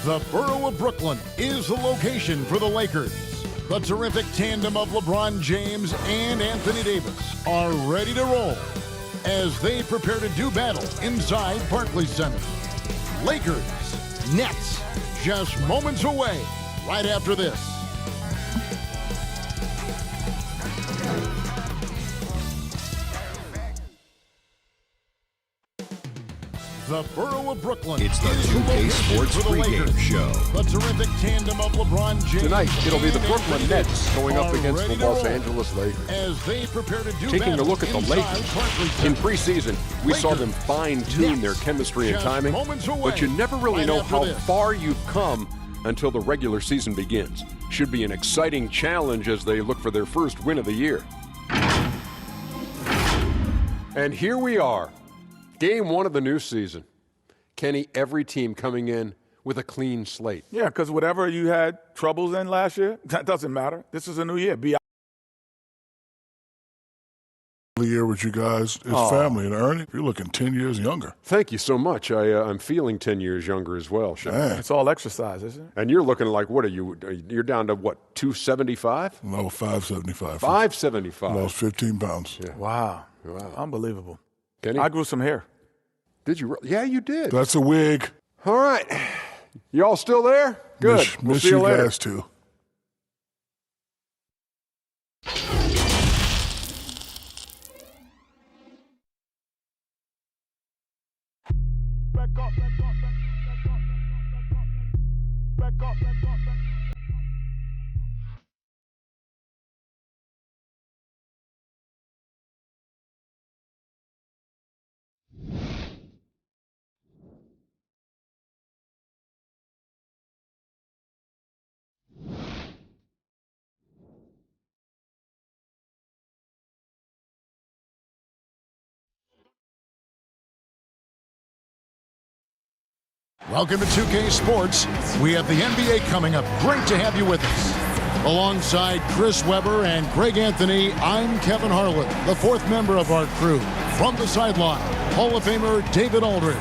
The borough of Brooklyn is the location for the Lakers. The terrific tandem of LeBron James and Anthony Davis are ready to roll as they prepare to do battle inside Barclays Center. Lakers, Nets, just moments away right after this. The borough of Brooklyn. It's the 2K Sports pregame show. The terrific tandem of LeBron James. Tonight, it'll be the Brooklyn Nets going up against the Los Angeles Lakers. As they prepare to do Taking a look at the Lakers, in preseason, we saw them fine-tune their chemistry and timing, but you never really know how far you've come until the regular season begins. Should be an exciting challenge as they look for their first win of the year. And here we are. Game 1 of the new season. Kenny, every team coming in with a clean slate. Yeah, because whatever you had troubles in last year, that doesn't matter. This is a new year. The year with you guys is family, and Ernie, you're looking 10 years younger. Thank you so much. I'm feeling 10 years younger as well, Shaq. It's all exercise, isn't it? And you're looking like, what are you? You're down to what, 275? No, 575. 575. Lost 15 pounds. Yeah. Wow. Unbelievable. Kenny? I grew some hair. Did you? Yeah, you did. That's a wig. All right. You all still there? Good. We'll see you later. Guys too. Welcome to 2K Sports. We have the NBA coming up. Great to have you with us. Alongside Chris Webber and Greg Anthony, I'm Kevin Harlan, the fourth member of our crew. From the sideline, Hall of Famer David Aldridge.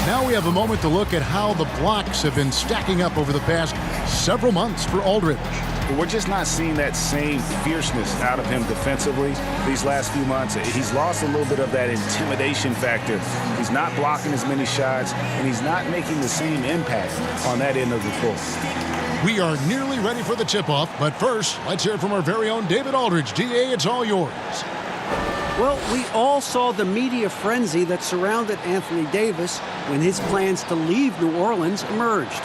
Now we have a moment to look at how the blocks have been stacking up over the past several months for Aldridge. We're just not seeing that same fierceness out of him defensively these last few months. He's lost a little bit of that intimidation factor. He's not blocking as many shots, and he's not making the same impact on that end of the floor. We are nearly ready for the tip-off, but first, let's hear from our very own David Aldridge. DA, it's all yours. Well, we all saw the media frenzy that surrounded Anthony Davis when his plans to leave New Orleans emerged.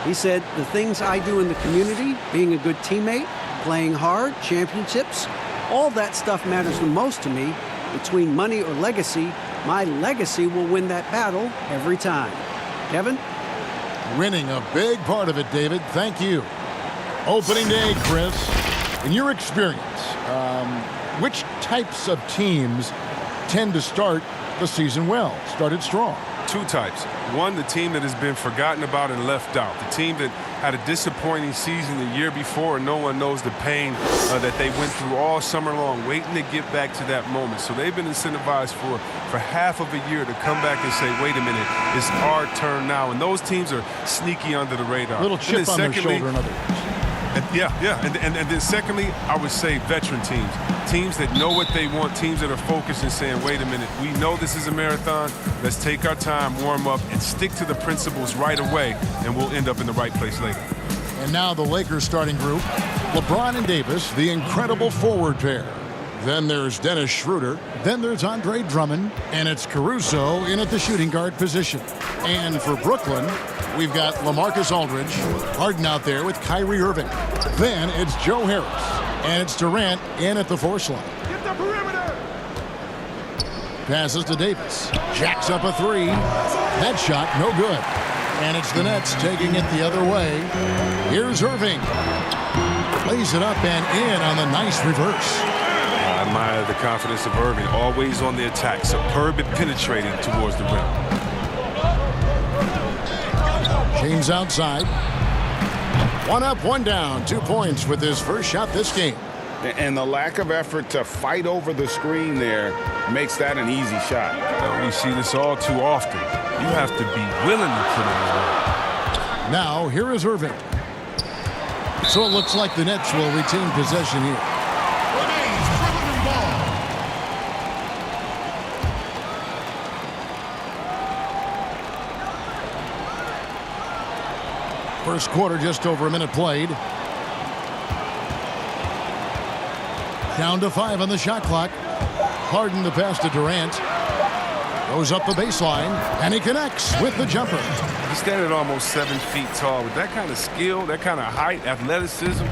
He said, the things I do in the community, being a good teammate, playing hard, championships, all that stuff matters the most to me. Between money or legacy, my legacy will win that battle every time. Kevin? Winning a big part of it, David. Thank you. Opening day, Chris. In your experience, which types of teams tend to start the season well, started strong? Two types. One, the team that has been forgotten about and left out. The team that had a disappointing season the year before, and no one knows the pain that they went through all summer long, waiting to get back to that moment. So they've been incentivized for half of a year to come back and say, wait a minute, it's our turn now. And those teams are sneaky under the radar. Little chip on their shoulder, in other words. And then secondly, I would say veteran teams. Teams that know what they want, teams that are focused and saying, wait a minute, we know this is a marathon. Let's take our time, warm up, and stick to the principles right away, and we'll end up in the right place later. And now the Lakers starting group. LeBron and Davis, the incredible forward pair. Then there's Dennis Schroeder. Then there's Andre Drummond. And it's Caruso in at the shooting guard position. And for Brooklyn, we've got LaMarcus Aldridge, Harden out there with Kyrie Irving. Then it's Joe Harris. And it's Durant in at the 4 slot. Get the perimeter! Passes to Davis. Jacks up a 3. That shot, no good. And it's the Nets taking it the other way. Here's Irving. Lays it up and in on the nice reverse. I admire the confidence of Irving, always on the attack, superb at penetrating towards the rim. James outside. 1 up, 1 down. 2 points with his first shot this game. And the lack of effort to fight over the screen there makes that an easy shot. We see this all too often. You have to be willing to put it in. Now, here is Irving. So it looks like the Nets will retain possession here. First quarter, just over a minute played. Down to 5 on the shot clock. Harden the pass to Durant. Goes up the baseline, and he connects with the jumper. He's standing almost 7 feet tall. With that kind of skill, that kind of height, athleticism,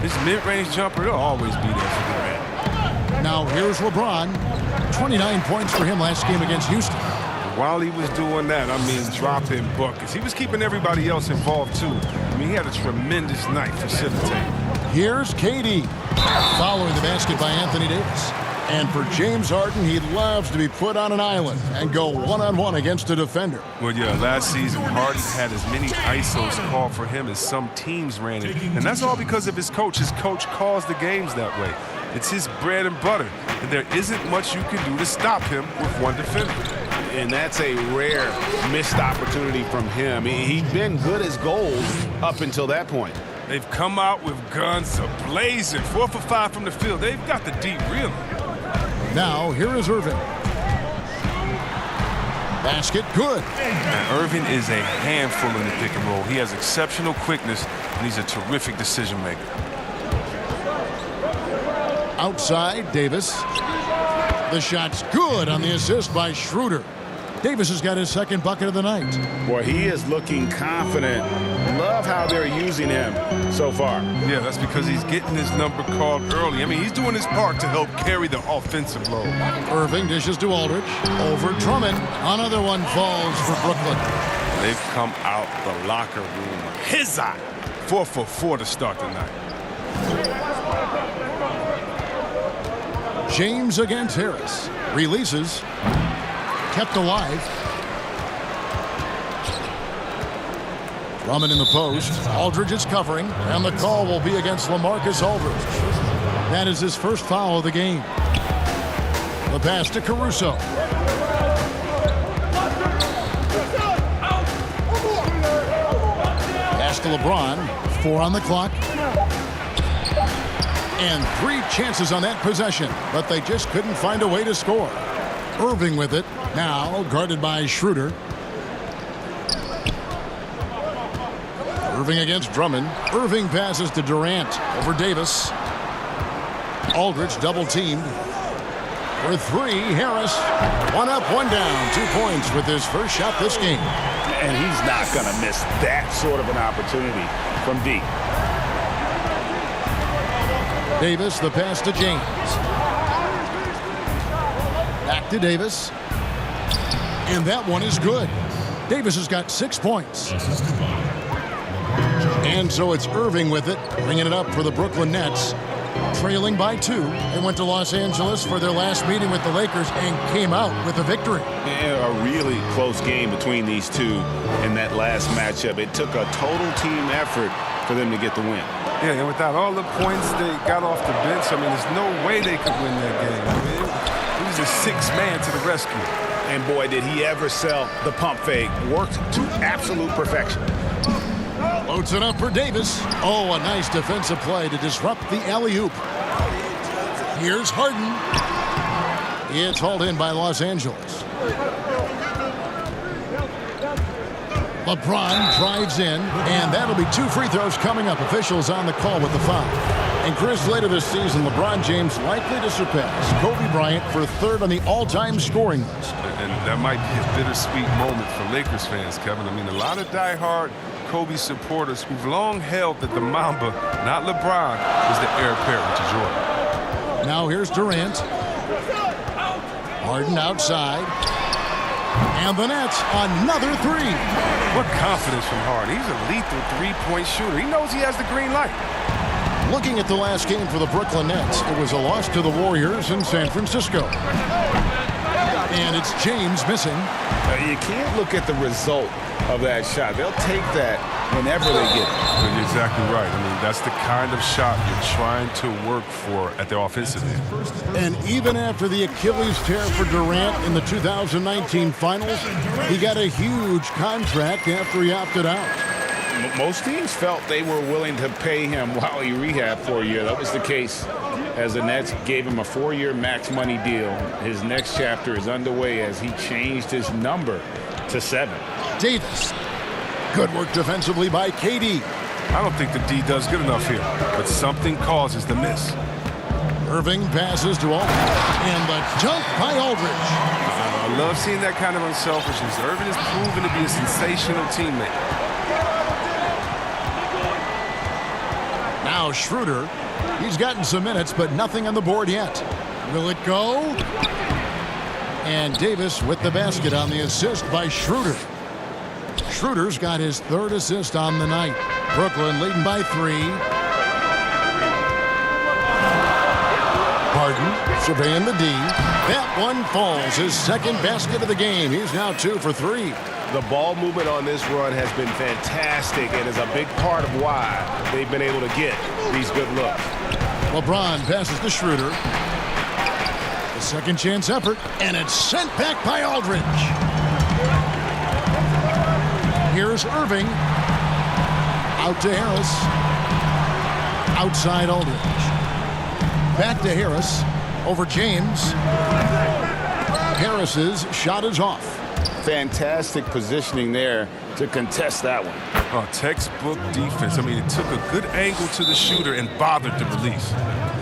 his mid-range jumper, he'll always be there for Durant. Now here's LeBron. 29 points for him last game against Houston. While he was doing that, I mean, dropping buckets. He was keeping everybody else involved, too. I mean, he had a tremendous night facilitating. Here's KD. Following the basket by Anthony Davis. And for James Harden, he loves to be put on an island and go one-on-one against a defender. Well, yeah, last season, Harden had as many ISOs called for him as some teams ran it. And that's all because of his coach. His coach calls the games that way. It's his bread and butter. And there isn't much you can do to stop him with one defender. And that's a rare missed opportunity from him. He'd been good as gold up until that point. They've come out with guns blazing, 4 for 5 from the field. They've got the deep reeling. Now, here is Irving. Basket, good. And Irving is a handful in the pick and roll. He has exceptional quickness, and he's a terrific decision maker. Outside, Davis. The shot's good on the assist by Schroeder. Davis has got his second bucket of the night. Boy, he is looking confident. Love how they're using him so far. Yeah, that's because he's getting his number called early. I mean, he's doing his part to help carry the offensive load. Irving dishes to Aldridge. Over Drummond. Another one falls for Brooklyn. They've come out the locker room. His eye. 4 for 4 to start the night. James against Harris. Releases. Kept alive. Drummond in the post. Aldridge is covering, and the call will be against LaMarcus Aldridge. That is his first foul of the game. The pass to Caruso. Pass to LeBron. 4 on the clock. And 3 chances on that possession, but they just couldn't find a way to score. Irving with it. Now guarded by Schroeder. Irving against Drummond. Irving passes to Durant over Davis. Aldridge double teamed. For 3, Harris. 1 up, 1 down. 2 points with his first shot this game. And he's not going to miss that sort of an opportunity from deep. Davis, the pass to James. Back to Davis. And that one is good. Davis has got 6 points. And so it's Irving with it, bringing it up for the Brooklyn Nets. Trailing by 2. They went to Los Angeles for their last meeting with the Lakers and came out with a victory. A really close game between these two in that last matchup. It took a total team effort for them to get the win. Yeah, and without all the points they got off the bench, I mean, there's no way they could win that game. I mean, he was a 6th man to the rescue. And boy, did he ever sell the pump fake. Worked to absolute perfection. Loads it up for Davis. Oh, a nice defensive play to disrupt the alley-oop. Here's Harden. It's hauled in by Los Angeles. LeBron drives in, and that'll be 2 free throws coming up. Officials on the call with the foul. And Chris, later this season, LeBron James likely to surpass Kobe Bryant for 3rd on the all-time scoring list. And that might be a bittersweet moment for Lakers fans, Kevin. I mean, a lot of diehard Kobe supporters who've long held that the Mamba, not LeBron, is the heir apparent to Jordan. Now here's Durant. Harden outside. And the Nets, another 3. What confidence from Harden. He's a lethal 3-point shooter. He knows he has the green light. Looking at the last game for the Brooklyn Nets, it was a loss to the Warriors in San Francisco. And it's James missing. You can't look at the result of that shot. They'll take that whenever they get it. You're exactly right. I mean, that's the kind of shot you're trying to work for at the offensive end. And even after the Achilles tear for Durant in the 2019 finals, he got a huge contract after he opted out. Most teams felt they were willing to pay him while he rehabbed for a year. That was the case as the Nets gave him a 4-year max money deal. His next chapter is underway as he changed his number to 7. Davis. Good work defensively by KD. I don't think the D does good enough here, but something causes the miss. Irving passes to Aldridge. And the dunk by Aldridge. I love seeing that kind of unselfishness. Irving is proven to be a sensational teammate. Now Schroeder. He's gotten some minutes, but nothing on the board yet. Will it go? And Davis with the basket on the assist by Schroeder. Schroeder's got his 3rd assist on the night. Brooklyn leading by 3. Harden surveying the D. That one falls. His 2nd basket of the game. He's now 2 for 3. The ball movement on this run has been fantastic and is a big part of why they've been able to get these good looks. LeBron passes to Schroeder. The 2nd chance effort, and it's sent back by Aldridge. Here's Irving. Out to Harris. Outside Aldridge. Back to Harris. Over James. Harris's shot is off. Fantastic positioning there to contest that one. Oh, textbook defense. I mean, it took a good angle to the shooter and bothered the release.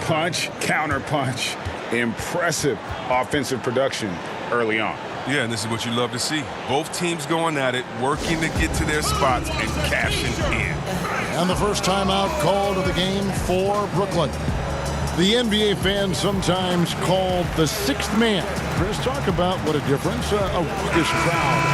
Punch, counter punch. Impressive offensive production early on. Yeah, and this is what you love to see. Both teams going at it, working to get to their spots and cashing in. And the first timeout called of the game for Brooklyn. The NBA fans sometimes called the 6th man. Chris, talk about what a difference this crowd,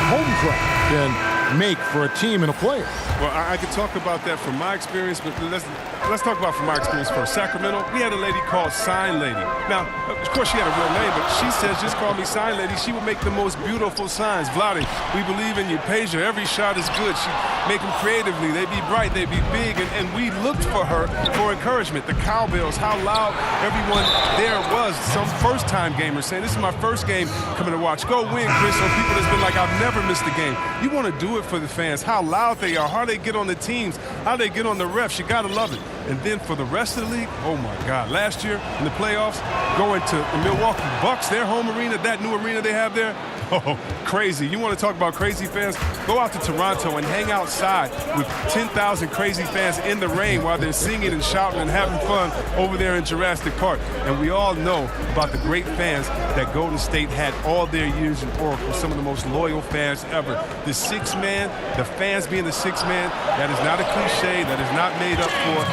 home crowd, can make for a team and a player. Well, I could talk about that from my experience, but let's talk about from my experience first. Sacramento, we had a lady called Sign Lady. Now, of course, she had a real name, but she says, just call me Sign Lady. She would make the most beautiful signs. Vlade, we believe in you. Peja, every shot is good. She make them creatively. They be bright, they be big, and we looked for her for encouragement. The cowbells, how loud everyone there was. Some first-time gamers saying, this is my first game coming to watch. Go win, Chris. Or people that's been like, I've never missed a game. You want to do it for the fans, how loud they are, how they get on the teams, how they get on the refs. You got to love it. And then for the rest of the league, oh, my God. Last year in the playoffs, going to the Milwaukee Bucks, their home arena, that new arena they have there, oh, crazy. You want to talk about crazy fans? Go out to Toronto and hang outside with 10,000 crazy fans in the rain while they're singing and shouting and having fun over there in Jurassic Park. And we all know about the great fans that Golden State had all their years in Oracle, some of the most loyal fans ever. The 6th man, the fans being the 6th man, that is not a cliche, that is not made up for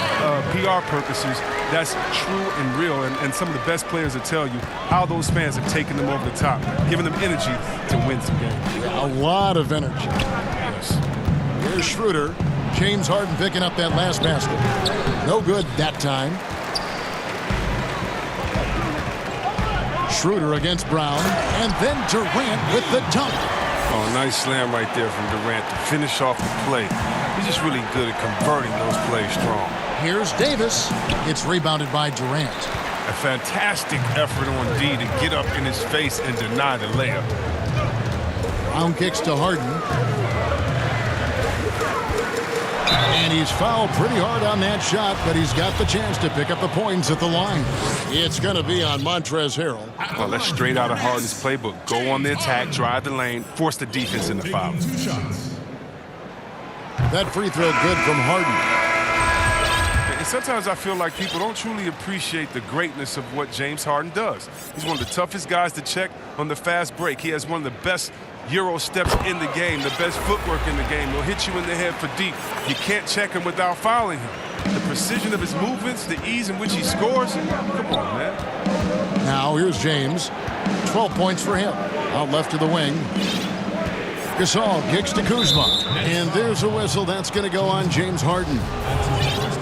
PR purposes. That's true and real, and some of the best players will tell you how those fans have taken them over the top, giving them energy to win some games. Yeah, a lot of energy. Yes. Here's Schroeder. James Harden picking up that last basket. No good that time. Schroeder against Brown, and then Durant with the dunk. Oh, nice slam right there from Durant to finish off the play. He's just really good at converting those plays strong. Here's Davis. It's rebounded by Durant. A fantastic effort on D to get up in his face and deny the layup. Brown kicks to Harden. And he's fouled pretty hard on that shot, but he's got the chance to pick up the points at the line. It's going to be on Montrezl Harrell. Well, that's straight out of Harden's playbook. Go on the attack, drive the lane, force the defense into foul. That free throw good from Harden. And sometimes I feel like people don't truly appreciate the greatness of what James Harden does. He's one of the toughest guys to check on the fast break. He has one of the best Euro steps in the game, the best footwork in the game. He'll hit you in the head for deep. You can't check him without fouling him. The precision of his movements, the ease in which he scores. Come on, man. Now here's James. 12 points for him. Out left to the wing. Gasol kicks to Kuzma. And there's a whistle. That's going to go on James Harden.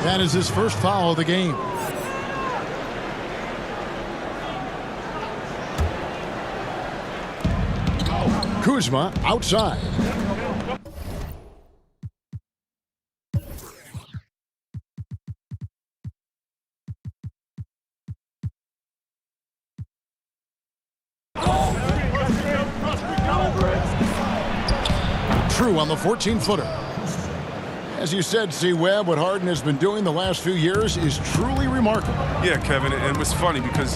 That is his first foul of the game. Kuzma outside. True on the 14-footer. As you said, C-Webb, what Harden has been doing the last few years is truly remarkable. Yeah, Kevin, and it's funny because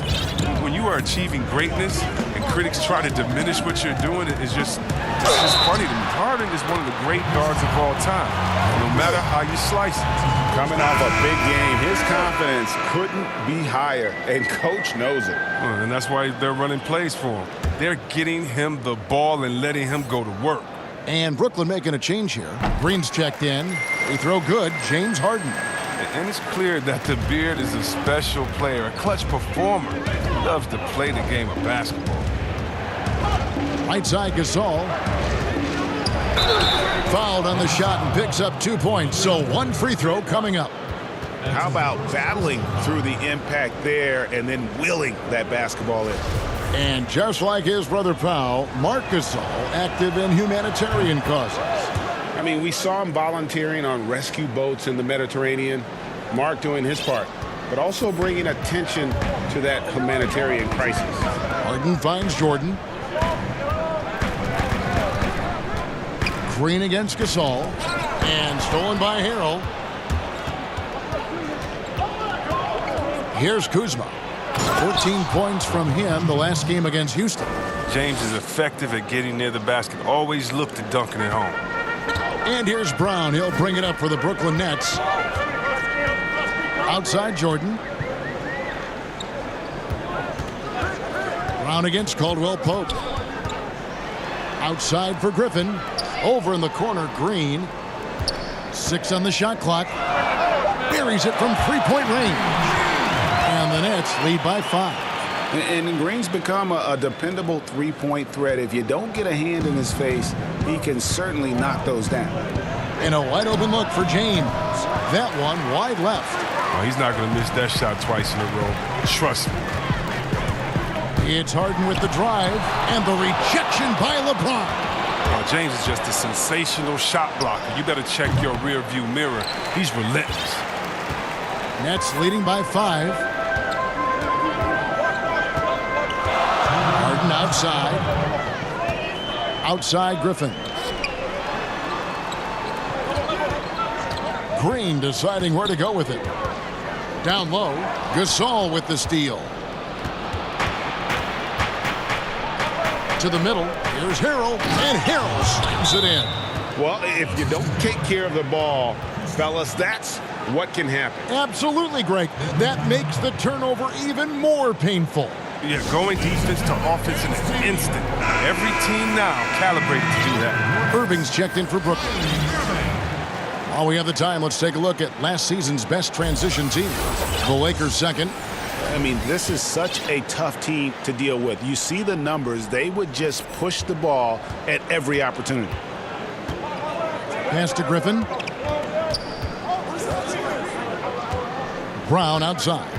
when you are achieving greatness and critics try to diminish what you're doing, it's just funny to me. Harden is one of the great guards of all time, no matter how you slice it. Coming off a big game, his confidence couldn't be higher, and Coach knows it. And that's why they're running plays for him. They're getting him the ball and letting him go to work. And Brooklyn making a change here. Green's checked in. Free throw good. James Harden. And it's clear that the Beard is a special player, a clutch performer. He loves to play the game of basketball. Right side Gasol. Fouled on the shot and picks up 2 points. So one free throw coming up. How about battling through the impact there and then willing that basketball in? And just like his brother Powell, Marc Gasol active in humanitarian causes. I mean, we saw him volunteering on rescue boats in the Mediterranean. Marc doing his part, but also bringing attention to that humanitarian crisis. Harden finds Jordan. Green against Gasol. And stolen by Harrell. Here's Kuzma. 14 points from him the last game against Houston. James is effective at getting near the basket. Always looked at dunking it home. And here's Brown. He'll bring it up for the Brooklyn Nets. Outside Jordan. Brown against Caldwell Pope. Outside for Griffin. Over in the corner, Green. 6 on the shot clock. Buries it from three-point range. And the Nets lead by 5. And Green's become a dependable three-point threat. If you don't get a hand in his face, he can certainly knock those down. And a wide-open look for James. That one wide left. Oh, he's not going to miss that shot twice in a row. Trust me. It's Harden with the drive and the rejection by LeBron. James is just a sensational shot blocker. You better check your rear-view mirror. He's relentless. Nets leading by 5. Harden outside. Outside Griffin. Green deciding where to go with it. Down low, Gasol with the steal. To the middle, here's Harrell, and Harrell slams it in. Well, if you don't take care of the ball, fellas, that's what can happen. Absolutely, Greg. That makes the turnover even more painful. Yeah, going defense to offense in an instant. Every team now calibrated to do that. Irving's checked in for Brooklyn. While we have the time, let's take a look at last season's best transition team. The Lakers second. I mean, this is such a tough team to deal with. You see the numbers. They would just push the ball at every opportunity. Pass to Griffin. Brown outside.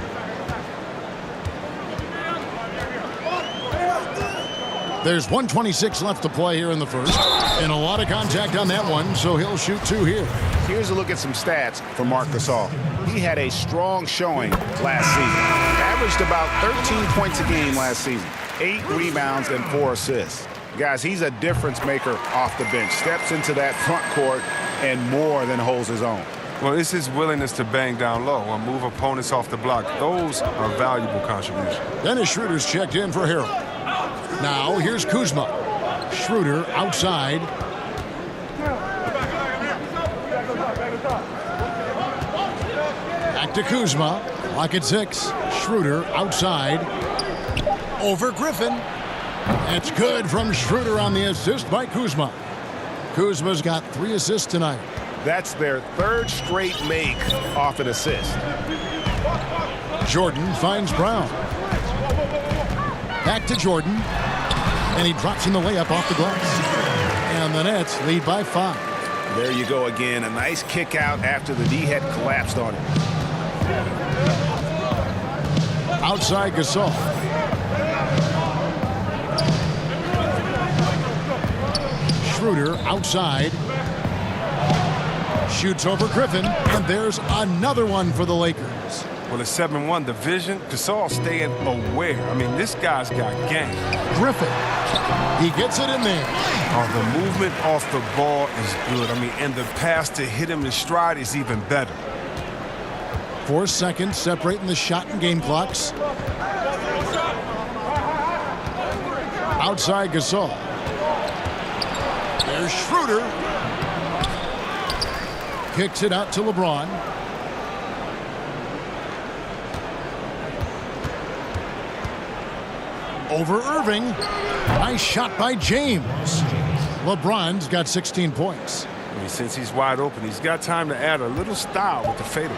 There's 1:26 left to play here in the first. And a lot of contact on that one, so he'll shoot 2 here. Here's a look at some stats for Marc Gasol. He had a strong showing last season. Averaged about 13 points a game last season. 8 rebounds and 4 assists. Guys, he's a difference maker off the bench. Steps into that front court and more than holds his own. Well, it's his willingness to bang down low or move opponents off the block. Those are valuable contributions. Dennis Schroeder's checked in for Harrell. Now here's Kuzma. Schroeder outside. Back to Kuzma. Clock at 6. Schroeder outside. Over Griffin. That's good from Schroeder on the assist by Kuzma. Kuzma's got 3 assists tonight. That's their 3rd straight make off an assist. Jordan finds Brown. Back to Jordan. And he drops in the layup off the glass. And the Nets lead by 5. There you go again. A nice kick out after the D had collapsed on it. Outside Gasol. Schroeder outside. Shoots over Griffin. And there's another one for the Lakers. Well, at 7-1, the vision, Gasol staying aware. I mean, this guy's got game. Griffin. He gets it in there. Oh, the movement off the ball is good. I mean, and the pass to hit him in stride is even better. 4 seconds separating the shot and game clocks. Outside Gasol. There's Schroeder. Kicks it out to LeBron. Over Irving. Nice shot by James. LeBron's got 16 points. I mean, since he's wide open, he's got time to add a little style with the fadeaway.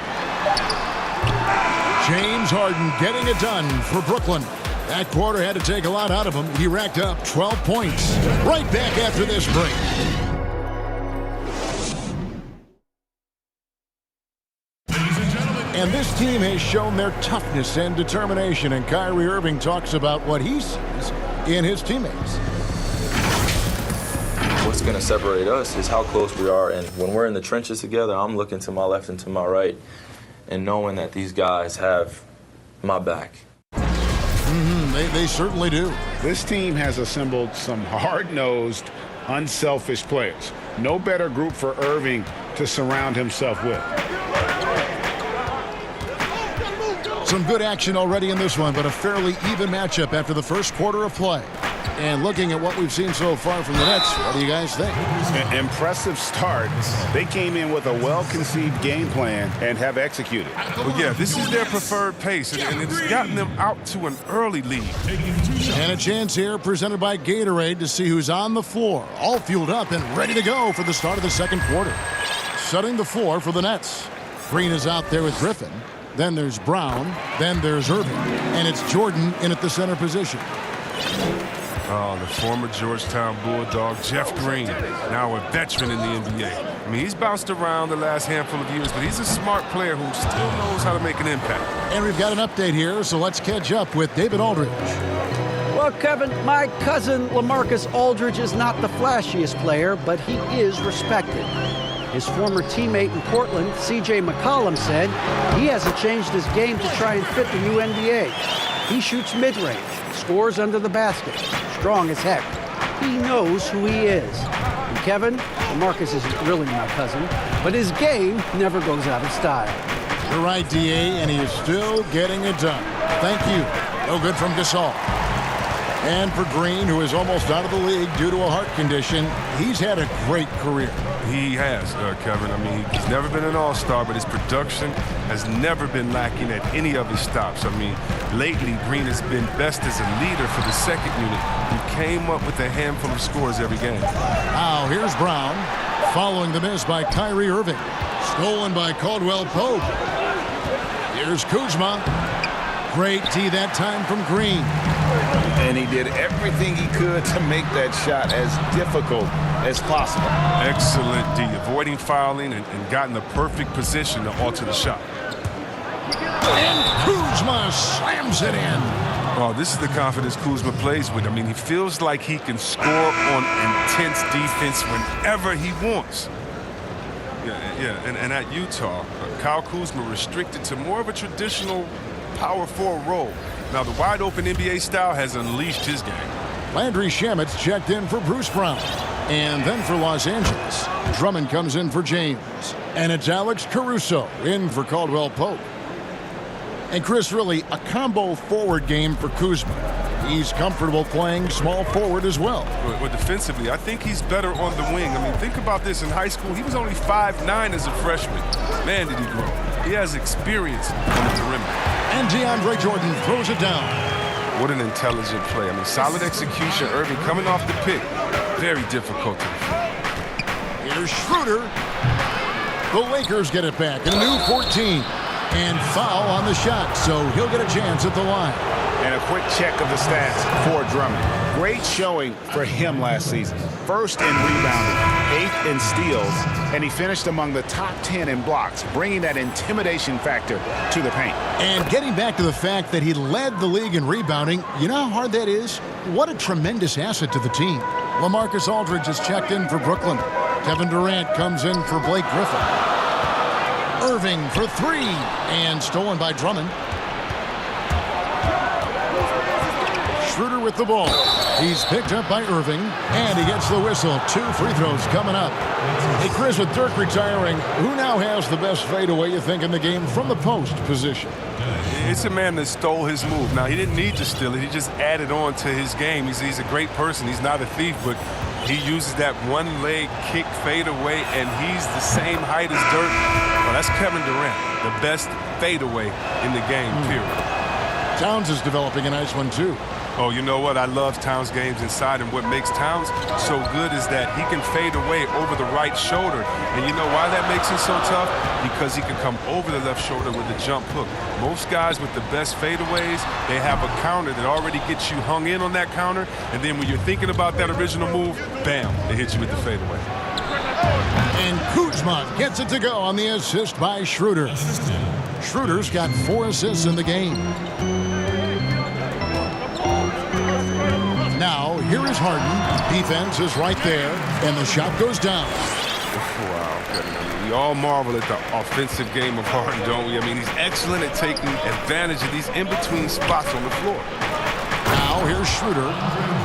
James Harden getting it done for Brooklyn. That quarter had to take a lot out of him. He racked up 12 points. Right back after this break. And this team has shown their toughness and determination, and Kyrie Irving talks about what he sees in his teammates. What's going to separate us is how close we are, and when we're in the trenches together, I'm looking to my left and to my right and knowing that these guys have my back. They certainly do. This team has assembled some hard-nosed, unselfish players. No better group for Irving to surround himself with. Some good action already in this one, but a fairly even matchup after the first quarter of play. And looking at what we've seen so far from the Nets, what do you guys think? Impressive start. They came in with a well-conceived game plan and have executed. Well, yeah, this is their preferred pace, and it's gotten them out to an early lead. And a chance here presented by Gatorade to see who's on the floor, all fueled up and ready to go for the start of the second quarter. Setting the floor for the Nets. Green is out there with Griffin. Then there's Brown. Then there's Irving. And it's Jordan in at the center position. Oh, the former Georgetown Bulldog, Jeff Green, now a veteran in the NBA. I mean, he's bounced around the last handful of years, but he's a smart player who still knows how to make an impact. And we've got an update here, so let's catch up with David Aldridge. Well, Kevin, my cousin LaMarcus Aldridge is not the flashiest player, but he is respected. His former teammate in Portland, C.J. McCollum, said he hasn't changed his game to try and fit the new NBA. He shoots mid-range, scores under the basket, strong as heck. He knows who he is. And Kevin, LaMarcus isn't really my cousin, but his game never goes out of style. You're right, D.A., and he is still getting it done. Thank you. No good from Gasol. And for Green, who is almost out of the league due to a heart condition, he's had a great career. He has, Kevin. I mean, he's never been an all-star, but his production has never been lacking at any of his stops. I mean, lately, Green has been best as a leader for the second unit. He came up with a handful of scores every game. Now, here's Brown, following the miss by Kyrie Irving. Stolen by Caldwell Pope. Here's Kuzma. Great D that time from Green. And he did everything he could to make that shot as difficult as possible. Excellent D, avoiding fouling and got in the perfect position to alter the shot. And Kuzma slams it in. Oh, this is the confidence Kuzma plays with. I mean, he feels like he can score on intense defense whenever he wants. And at Utah, Kyle Kuzma restricted to more of a traditional power forward role. Now, the wide-open NBA style has unleashed his game. Landry Shamet's checked in for Bruce Brown. And then for Los Angeles, Drummond comes in for James. And it's Alex Caruso in for Caldwell Pope. And Chris, really a combo forward game for Kuzma. He's comfortable playing small forward as well. But defensively, I think he's better on the wing. I mean, think about this. In high school, he was only 5'9" as a freshman. Man, did he grow. He has experience on the perimeter. And DeAndre Jordan throws it down. What an intelligent play. I mean, solid execution. Irving coming off the pick. Very difficult to defend. Here's Schroeder. The Lakers get it back in a new 14. And foul on the shot, so he'll get a chance at the line. And a quick check of the stats for Drummond. Great showing for him last season. First in rebounding, 8th in steals, and he finished among the top 10 in blocks, bringing that intimidation factor to the paint. And getting back to the fact that he led the league in rebounding, you know how hard that is? What a tremendous asset to the team. LaMarcus Aldridge is checked in for Brooklyn. Kevin Durant comes in for Blake Griffin. Irving for three, and stolen by Drummond. Schroeder with the ball. He's picked up by Irving, and he gets the whistle. 2 free throws coming up. Hey, Chris, with Dirk retiring, who now has the best fadeaway, you think, in the game from the post position? It's a man that stole his move. Now, he didn't need to steal it. He just added on to his game. He's a great person. He's not a thief, but he uses that one-leg kick fadeaway, and he's the same height as Dirk. Well, that's Kevin Durant, the best fadeaway in the game, period. Towns is developing a nice one, too. Oh, you know what? I love Towns' games inside, and what makes Towns so good is that he can fade away over the right shoulder. And you know why that makes him so tough? Because he can come over the left shoulder with a jump hook. Most guys with the best fadeaways, they have a counter that already gets you hung in on that counter, and then when you're thinking about that original move, bam, they hit you with the fadeaway. And Kuzma gets it to go on the assist by Schroeder. Schroeder's got 4 assists in the game. Now, here is Harden. Defense is right there, and the shot goes down. Wow. We all marvel at the offensive game of Harden, don't we? I mean, he's excellent at taking advantage of these in-between spots on the floor. Now, here's Schroeder.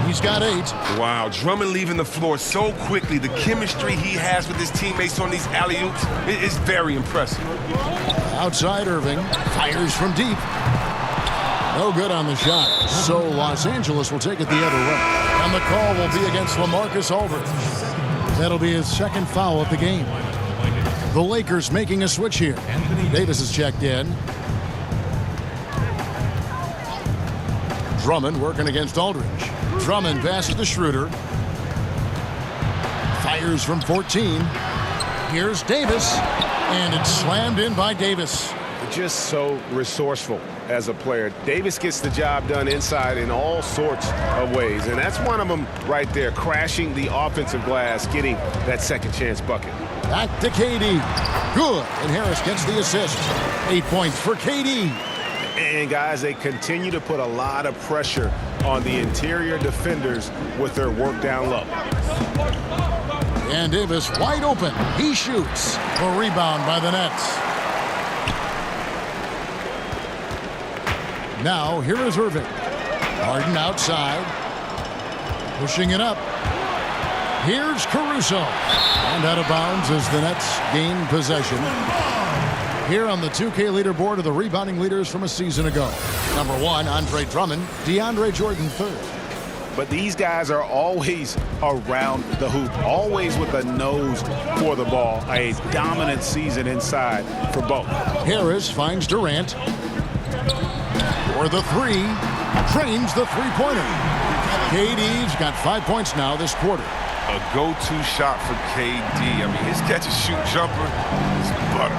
He's got 8. Wow, Drummond leaving the floor so quickly. The chemistry he has with his teammates on these alley-oops is very impressive. Outside Irving. Fires from deep. No good on the shot. So Los Angeles will take it the other way. And the call will be against LaMarcus Aldridge. That'll be his second foul of the game. The Lakers making a switch here. Davis is checked in. Drummond working against Aldridge. Drummond passes to Schroeder. Fires from 14. Here's Davis. And it's slammed in by Davis. Just so resourceful as a player. Davis gets the job done inside in all sorts of ways, and that's one of them right there, crashing the offensive glass, getting that second chance bucket. Back to KD. Good, and Harris gets the assist. 8 points for KD. And guys, they continue to put a lot of pressure on the interior defenders with their work down low. And Davis wide open. He shoots. A rebound by the Nets. Now, here is Irving. Harden outside. Pushing it up. Here's Caruso. And out of bounds as the Nets gain possession. Here on the 2K leaderboard are the rebounding leaders from a season ago. Number 1, Andre Drummond. DeAndre Jordan 3rd. But these guys are always around the hoop, always with a nose for the ball. A dominant season inside for both. Harris finds Durant. For the 3, trains the three-pointer. KD's got 5 points now this quarter. A go-to shot for KD. I mean, his catch-and-shoot jumper is butter.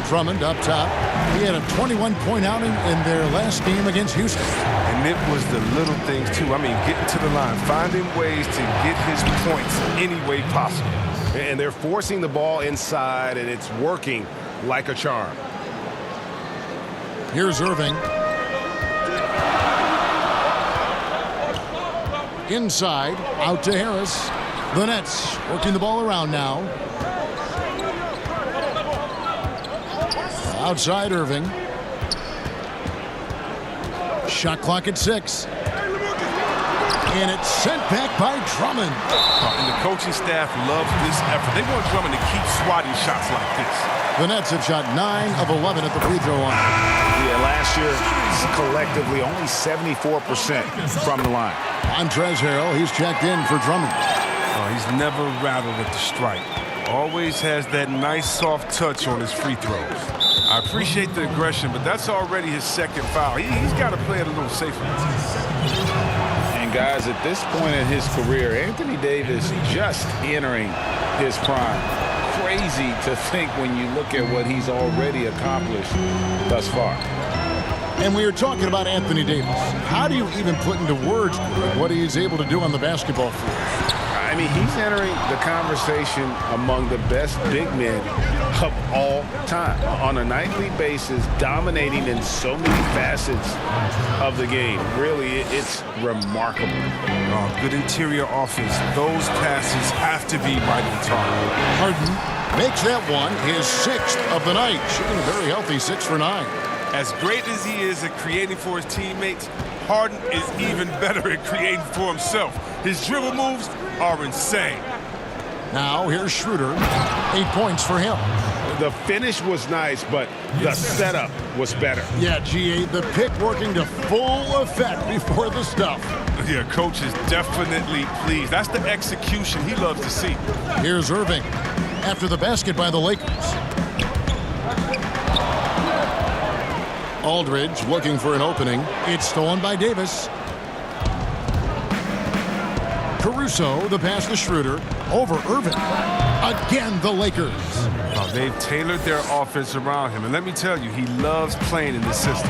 Drummond up top. He had a 21-point outing in their last game against Houston. And it was the little things, too. I mean, getting to the line, finding ways to get his points any way possible. And they're forcing the ball inside, and it's working like a charm. Here's Irving. Inside, out to Harris. The Nets working the ball around now. Outside Irving. Shot clock at 6. And it's sent back by Drummond. And the coaching staff loves this effort. They want Drummond to keep swatting shots like this. The Nets have shot 9 of 11 at the free throw line. Yeah, last year, collectively, only 74% from the line. Montrezl Harrell, he's checked in for Drummond. Oh, he's never rattled at the strike. Always has that nice soft touch on his free throws. I appreciate the aggression, but that's already his second foul. He's got to play it a little safer. And guys, at this point in his career, Anthony Davis just entering his prime. Crazy to think when you look at what he's already accomplished thus far. And we were talking about Anthony Davis. How do you even put into words what he's able to do on the basketball field? I mean, he's entering the conversation among the best big men of all time. On a nightly basis, dominating in so many facets of the game. Really, it's remarkable. Oh, good interior offense. Those passes have to be right on target. Harden makes that one his 6th of the night, shooting a very healthy 6 for 9. As great as he is at creating for his teammates, Harden is even better at creating for himself. His dribble moves are insane. Now here's Schroeder. 8 points for him. The finish was nice, but the setup was better. Yeah, GA, the pick working to full effect before the stuff. Yeah, coach is definitely pleased. That's the execution he loves to see. Here's Irving after the basket by the Lakers. Aldridge looking for an opening. It's stolen by Davis. Caruso, the pass to Schroeder. Over Irving. Again, the Lakers. Oh, they've tailored their offense around him. And let me tell you, he loves playing in this system.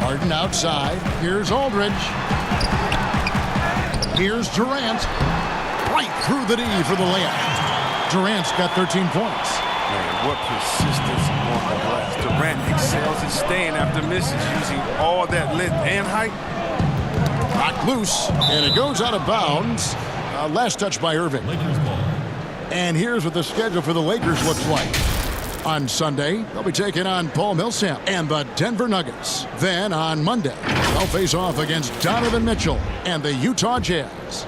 Harden outside. Here's Aldridge. Here's Durant. Right through the D for the layup. Durant's got 13 points. Man, what persistence on the glass. Durant excels at staying after misses, using all that length and height. Knocked loose, and it goes out of bounds. Last touch by Irving. And here's what the schedule for the Lakers looks like. On Sunday, they'll be taking on Paul Millsap and the Denver Nuggets. Then on Monday, they'll face off against Donovan Mitchell and the Utah Jazz.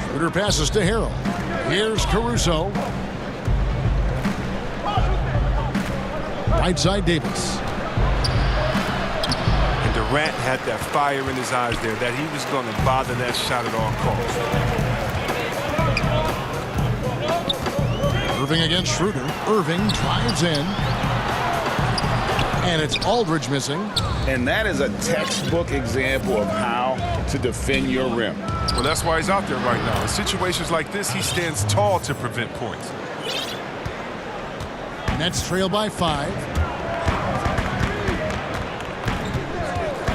Schroeder passes to Harrell. Here's Caruso. Right side Davis. And Durant had that fire in his eyes there that he was going to bother that shot at all costs. Irving against Schroeder. Irving drives in. And it's Aldridge missing. And that is a textbook example of how to defend your rim. Well, that's why he's out there right now. In situations like this, he stands tall to prevent points. Nets trail by 5.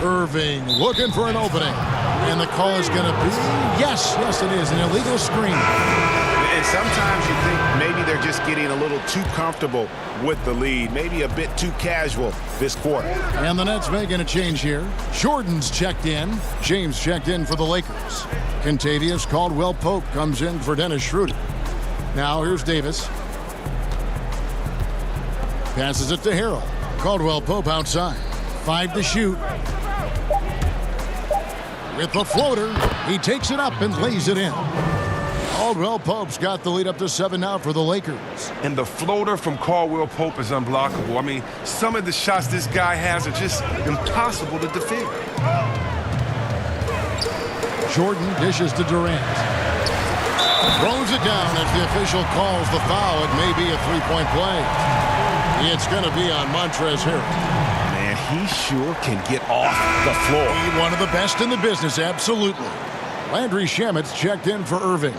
Irving looking for an opening. And the call is going to be, yes, it is, an illegal screen. And sometimes you think maybe they're just getting a little too comfortable with the lead, maybe a bit too casual this quarter. And the Nets making a change here. Jordan's checked in. James checked in for the Lakers. Kentavious Caldwell-Pope comes in for Dennis Schroeder. Now here's Davis. Passes it to Harrell. Caldwell-Pope outside. 5 to shoot. With the floater, he takes it up and lays it in. Caldwell-Pope's got the lead up to 7 now for the Lakers. And the floater from Caldwell-Pope is unblockable. I mean, some of the shots this guy has are just impossible to defend. Jordan dishes to Durant. Throws it down as the official calls the foul. It may be a 3-point play. It's going to be on Montrezl Harrell. Man, he sure can get off the floor. One of the best in the business, absolutely. Landry Shamet's checked in for Irving.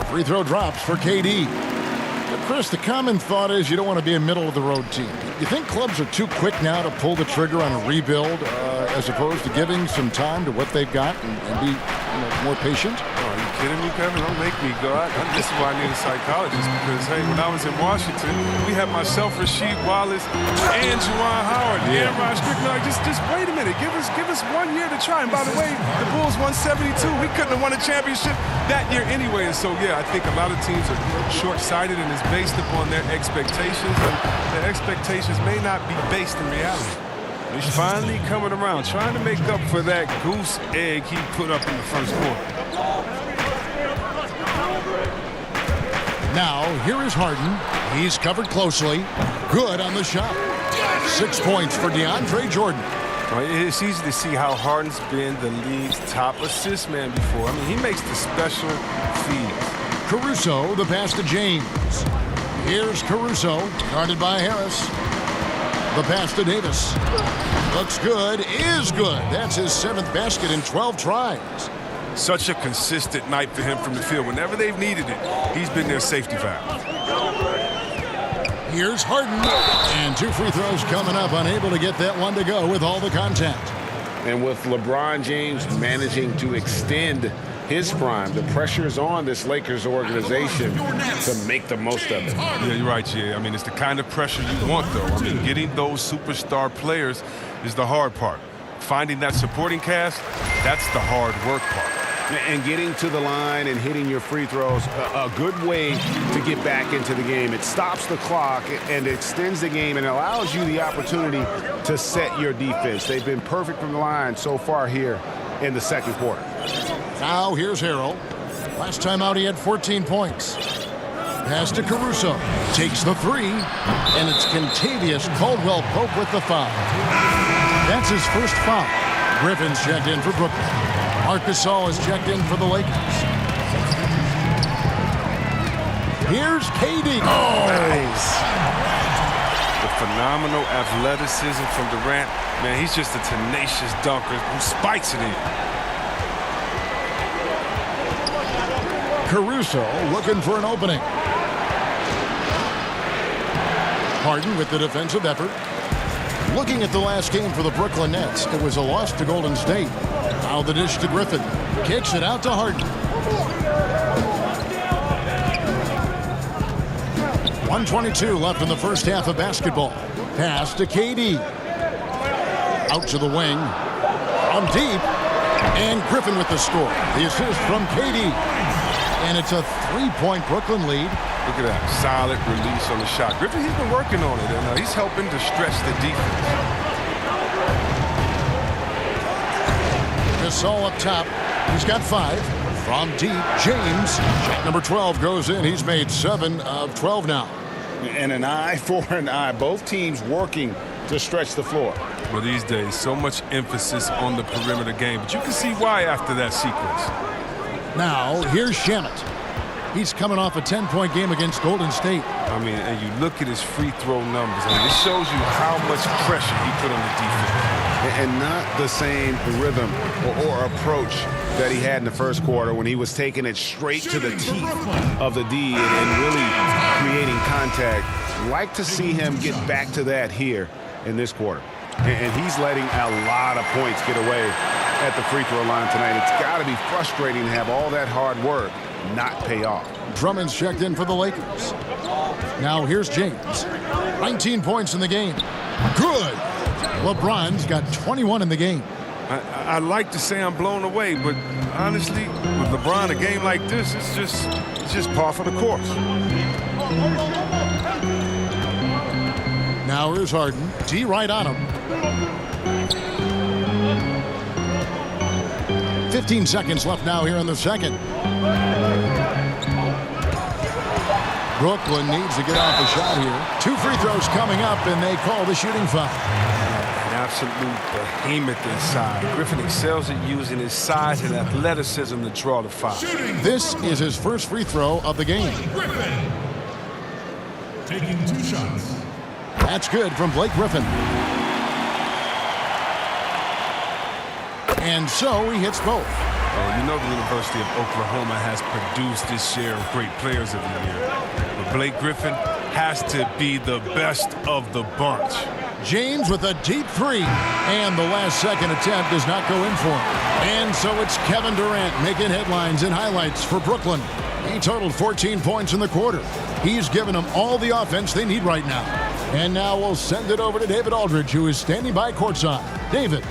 Free throw drops for KD. But Chris, the common thought is you don't want to be a middle-of-the-road team. You think clubs are too quick now to pull the trigger on a rebuild as opposed to giving some time to what they've got and be more patient? Oh, are you kidding me, Kevin? Don't make me go out. This is why I need a psychologist because, hey, when I was in Washington, we had myself, Rasheed Wallace, and Juwan Howard, and Ron Strickland. Just wait a minute. Give us 1 year to try. And by the way, the Bulls won 72. We couldn't have won a championship that year anyway. And so, yeah, I think a lot of teams are short-sighted and it's based upon their expectations. And their expectations may not be based in reality. He's finally coming around, trying to make up for that goose egg he put up in the first quarter. Now, here is Harden. He's covered closely. Good on the shot. 6 points for DeAndre Jordan. It's easy to see how Harden's been the league's top assist man before. I mean, he makes the special feeds. Caruso, the pass to James. Here's Caruso, guarded by Harris. The pass to Davis. Looks good, is good. That's his 7th basket in 12 tries. Such a consistent night for him from the field. Whenever they've needed it, he's been their safety valve. Here's Harden, and 2 free throws coming up, unable to get that one to go with all the contact. And with LeBron James managing to extend his prime, the pressure is on this Lakers organization to make the most of it. Yeah, you're right, Jay. I mean, it's the kind of pressure you want, though. I mean, getting those superstar players is the hard part. Finding that supporting cast, that's the hard work part. And getting to the line and hitting your free throws, a good way to get back into the game. It stops the clock and extends the game and allows you the opportunity to set your defense. They've been perfect from the line so far here in the second quarter. Now here's Harrell. Last time out he had 14 points. Pass to Caruso. Takes the 3. And it's Kentavious Caldwell-Pope with the foul. That's his first foul. Griffin's checked in for Brooklyn. Marc Gasol is checked in for the Lakers. Here's KD. Oh! Nice. The phenomenal athleticism from Durant. Man, he's just a tenacious dunker who spikes it in. Caruso looking for an opening. Harden with the defensive effort. Looking at the last game for the Brooklyn Nets, it was a loss to Golden State. Now the dish to Griffin. Kicks it out to Harden. 1:22 left in the first half of basketball. Pass to KD. Out to the wing. From deep. And Griffin with the score. The assist from KD. And it's a 3-point Brooklyn lead. Look at that. Solid release on the shot. Griffin, he's been working on it, and he's helping to stretch the defense. Gasol up top. He's got 5. From deep, James. Shot number 12 goes in. He's made 7 of 12 now. And an eye for an eye. Both teams working to stretch the floor. Well, these days, so much emphasis on the perimeter game, but you can see why after that sequence. Now, here's Shamet. He's coming off a 10-point game against Golden State. I mean, and you look at his free throw numbers. I mean, it shows you how much pressure he put on the defense. And not the same rhythm or approach that he had in the first quarter when he was taking it straight to the teeth of the D and really creating contact. Like to see him get back to that here in this quarter. And he's letting a lot of points get away at the free throw line tonight. It's got to be frustrating to have all that hard work not pay off. Drummond's checked in for the Lakers. Now here's James. 19 points in the game. Good. LeBron's got 21 in the game. I like to say I'm blown away, but honestly, with LeBron, a game like this, it's just par for the course. Now here's Harden. D right on him. 15 seconds left now here in the second. Brooklyn needs to get off the shot here. 2 free throws coming up, and they call the shooting foul. An absolute behemoth inside. Griffin excels at using his size and athleticism to draw the foul. This is his first free throw of the game. Griffin taking 2 shots. That's good from Blake Griffin. And so he hits both. You know the University of Oklahoma has produced this share of great players of the year. But Blake Griffin has to be the best of the bunch. James with a deep 3. And the last second attempt does not go in for him. And so it's Kevin Durant making headlines and highlights for Brooklyn. He totaled 14 points in the quarter. He's given them all the offense they need right now. And now we'll send it over to David Aldridge, who is standing by courtside. David.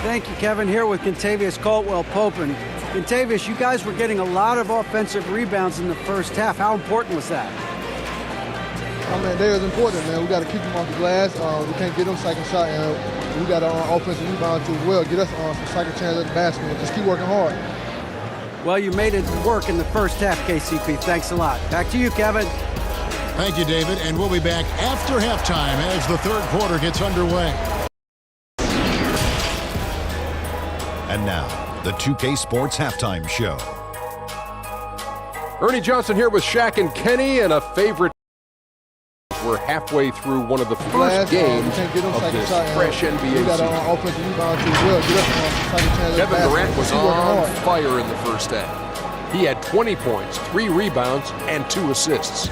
Thank you, Kevin. Here with Kentavious Caldwell-Pope. And Kentavious, you guys were getting a lot of offensive rebounds in the first half. How important was that? Oh, man, that was important, man. We got to keep them off the glass. We can't get them second shot, and we got our offensive rebound too as well. Get us some second chance at the basket and just keep working hard. Well, you made it work in the first half, KCP. Thanks a lot. Back to you, Kevin. Thank you, David. And we'll be back after halftime as the third quarter gets underway. And now, the 2K Sports Halftime Show. Ernie Johnson here with Shaq and Kenny, and a favorite We're halfway through one of the first games of this fresh NBA season. Kevin Durant was on fire in the first half. He had 20 points, 3 rebounds, and 2 assists.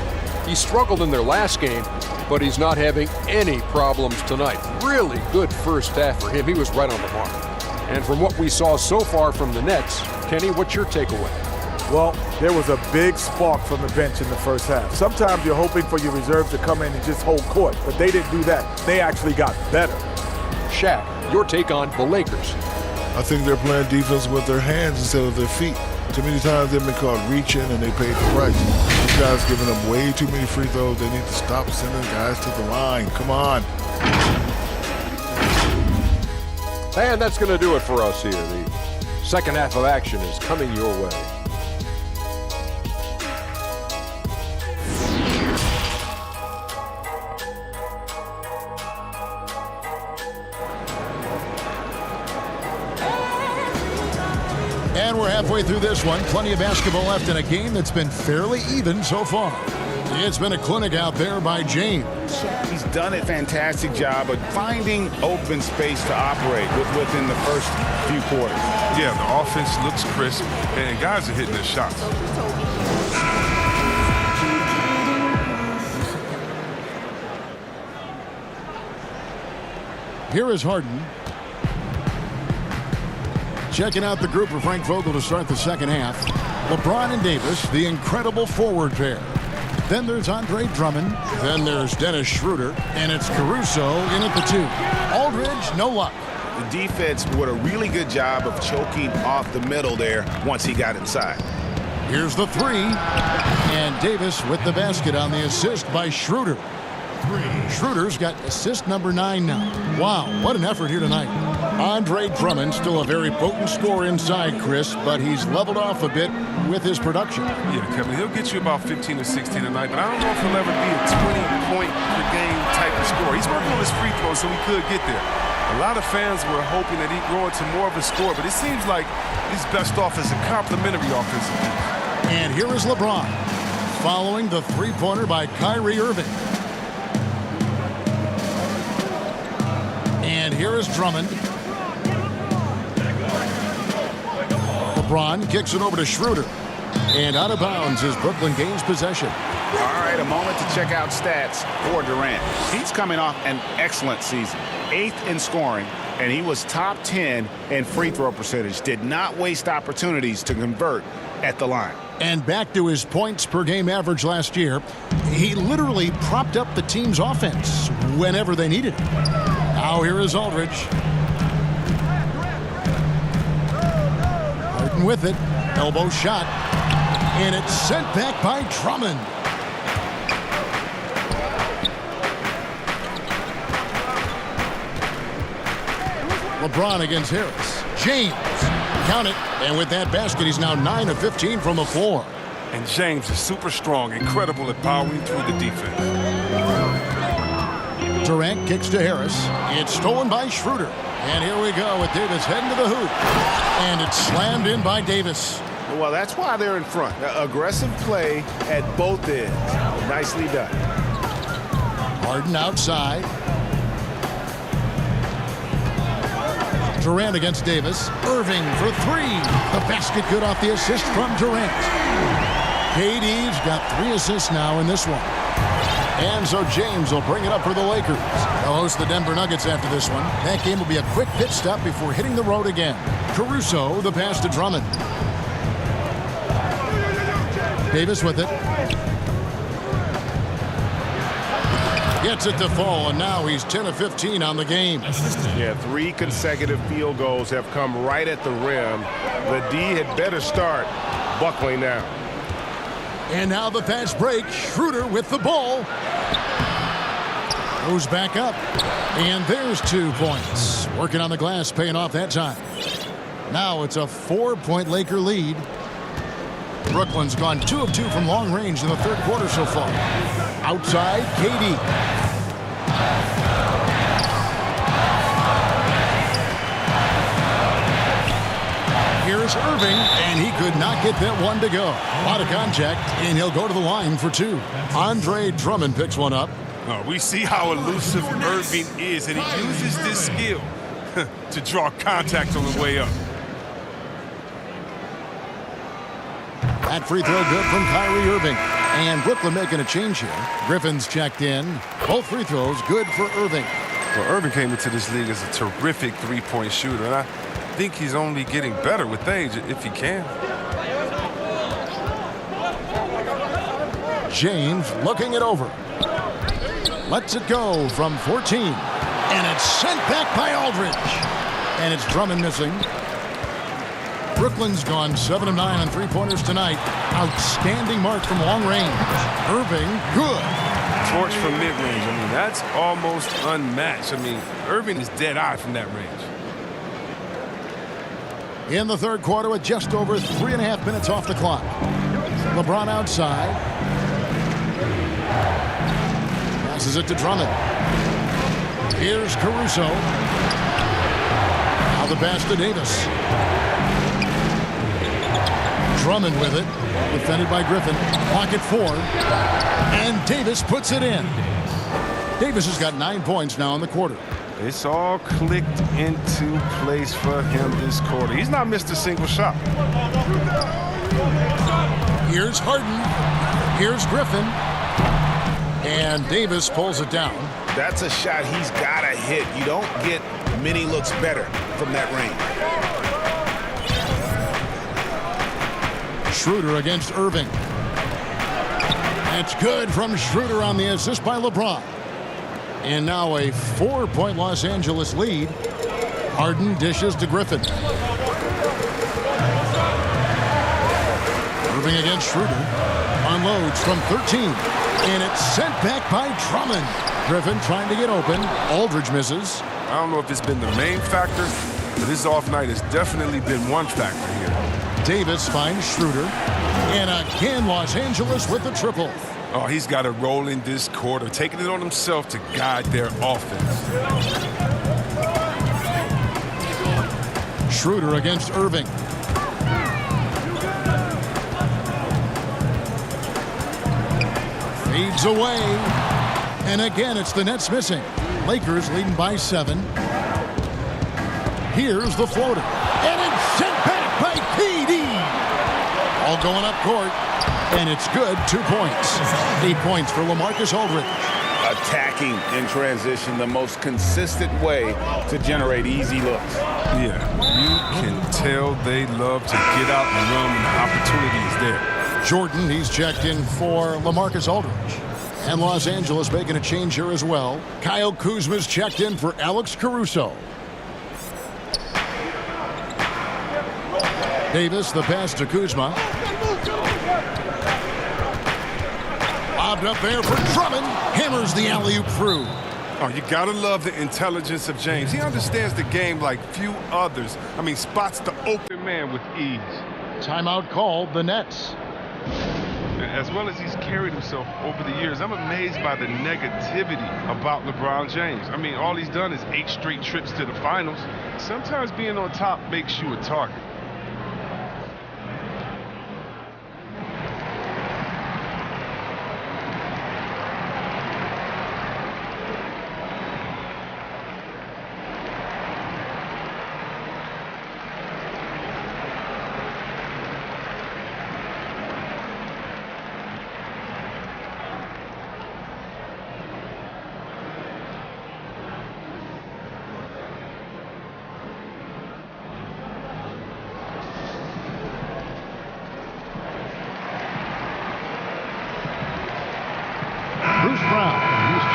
He struggled in their last game, but he's not having any problems tonight. Really good first half for him. He was right on the mark. And from what we saw so far from the Nets, Kenny, what's your takeaway? Well, there was a big spark from the bench in the first half. Sometimes you're hoping for your reserves to come in and just hold court, but they didn't do that. They actually got better. Shaq, your take on the Lakers. I think they're playing defense with their hands instead of their feet. Too many times they've been caught reaching and they paid the price. These guys giving them way too many free throws. They need to stop sending guys to the line. Come on. And that's going to do it for us here. The second half of action is coming your way. And we're halfway through this one. Plenty of basketball left in a game that's been fairly even so far. It's been a clinic out there by James. He's done a fantastic job of finding open space to operate within the first few quarters. Yeah, the offense looks crisp, and guys are hitting their shots. Here is Harden. Checking out the group for Frank Vogel to start the second half. LeBron and Davis, the incredible forward pair. Then there's Andre Drummond. Then there's Dennis Schroeder. And it's Caruso in at the 2. Aldridge, no luck. The defense did a really good job of choking off the middle there once he got inside. Here's the 3. And Davis with the basket on the assist by Schroeder. Schroeder's got assist number 9 now. Wow, what an effort here tonight. Andre Drummond, still a very potent scorer inside, Chris, but he's leveled off a bit with his production. Yeah, Kevin, he'll get you about 15 or 16 tonight, but I don't know if he'll ever be a 20-point per game type of scorer. He's working on his free throws, so he could get there. A lot of fans were hoping that he'd grow into more of a scorer, but it seems like he's best off as a complimentary offensive piece. And here is LeBron, following the three-pointer by Kyrie Irving. And here is Drummond. LeBron kicks it over to Schroeder. And out of bounds is Brooklyn gains possession. All right, a moment to check out stats for Durant. He's coming off an excellent season. 8th in scoring, and he was top 10 in free throw percentage. Did not waste opportunities to convert at the line. And back to his points per game average last year, he literally propped up the team's offense whenever they needed it. Now here is Aldridge. Harden with it. Elbow shot. And it's sent back by Drummond. LeBron against Harris. James. Count it. And with that basket, he's now 9 of 15 from the floor. And James is super strong, incredible at powering through the defense. Durant kicks to Harris. It's stolen by Schroeder. And here we go with Davis heading to the hoop. And it's slammed in by Davis. Well, that's why they're in front. Aggressive play at both ends. Nicely done. Harden outside. Durant against Davis. Irving for 3. The basket good off the assist from Durant. KD's got 3 assists now in this one. And so James will bring it up for the Lakers. They'll host the Denver Nuggets after this one. That game will be a quick pit stop before hitting the road again. Caruso, the pass to Drummond. Davis with it. Gets it to fall, and now he's 10 of 15 on the game. Yeah, 3 consecutive field goals have come right at the rim. The D had better start buckling now. And now the fast break. Schroeder with the ball. Goes back up. And there's 2 points. Working on the glass, paying off that time. Now it's a 4-point Laker lead. Brooklyn's gone 2 of 2 from long range in the third quarter so far. Outside, KD. Here's Irving, and he could not get that one to go. A lot of contact, and he'll go to the line for 2. Andre Drummond picks one up. We see how elusive Irving is, and he uses this skill to draw contact on the way up. That free throw good from Kyrie Irving. And Brooklyn making a change here. Griffin's checked in. Both free throws good for Irving. Well, Irving came into this league as a terrific three-point shooter, and I think he's only getting better with age if he can. James looking it over. Lets it go from 14. And it's sent back by Aldridge. And it's Drummond missing. Brooklyn's gone 7 of 9 on three-pointers tonight. Outstanding mark from long range. Irving, good. Torch from mid-range. I mean, that's almost unmatched. I mean, Irving is dead-eye from that range. In the third quarter with just over 3.5 minutes off the clock. LeBron outside. Passes it to Drummond. Here's Caruso. Now the pass to Davis. Drummond with it. Defended by Griffin. Pocket 4. And Davis puts it in. Davis has got 9 points now in the quarter. It's all clicked into place for him this quarter. He's not missed a single shot. Here's Harden. Here's Griffin. And Davis pulls it down. That's a shot he's got to hit. You don't get many looks better from that range. Schroeder against Irving. That's good from Schroeder on the assist by LeBron. And now a 4-point Los Angeles lead. Harden dishes to Griffin. Irving against Schroeder. Unloads from 13. And it's sent back by Drummond. Griffin trying to get open. Aldridge misses. I don't know if it's been the main factor, but his off night has definitely been one factor here. Davis finds Schroeder. And again, Los Angeles with the triple. Oh, he's got to roll in this quarter, taking it on himself to guide their offense. Schroeder against Irving. Fades away. And again, it's the Nets missing. Lakers leading by 7. Here's the floater. And it's sent back by KD. All going up court. And it's good. 2 points. 8 points for LaMarcus Aldridge. Attacking in transition, the most consistent way to generate easy looks. Yeah, you can tell they love to get out and run when the opportunity is there. Jordan, he's checked in for LaMarcus Aldridge. And Los Angeles making a change here as well. Kyle Kuzma's checked in for Alex Caruso. Davis, the pass to Kuzma. Lobbed up there for Drummond. Hammers the alley-oop through. Oh, you gotta love the intelligence of James. He understands the game like few others. I mean, spots the open man with ease. Timeout called, the Nets. As well as he's carried himself over the years, I'm amazed by the negativity about LeBron James. I mean, all he's done is 8 straight trips to the finals. Sometimes being on top makes you a target.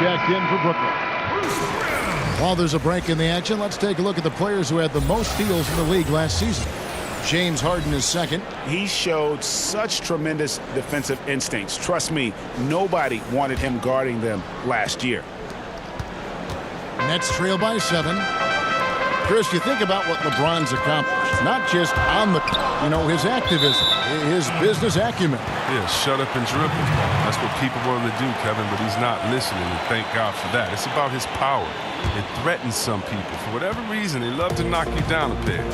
Checked in for Brooklyn. While there's a break in the action, let's take a look at the players who had the most steals in the league last season. James Harden is second. He showed such tremendous defensive instincts. Trust me, nobody wanted him guarding them last year. Nets trail by 7. Chris, you think about what LeBron's accomplished, not just on the, his activism, his business acumen. Yeah, shut up and dribble. That's what people want him to do, Kevin, but he's not listening, and thank God for that. It's about his power. It threatens some people. For whatever reason, they love to knock you down a bit.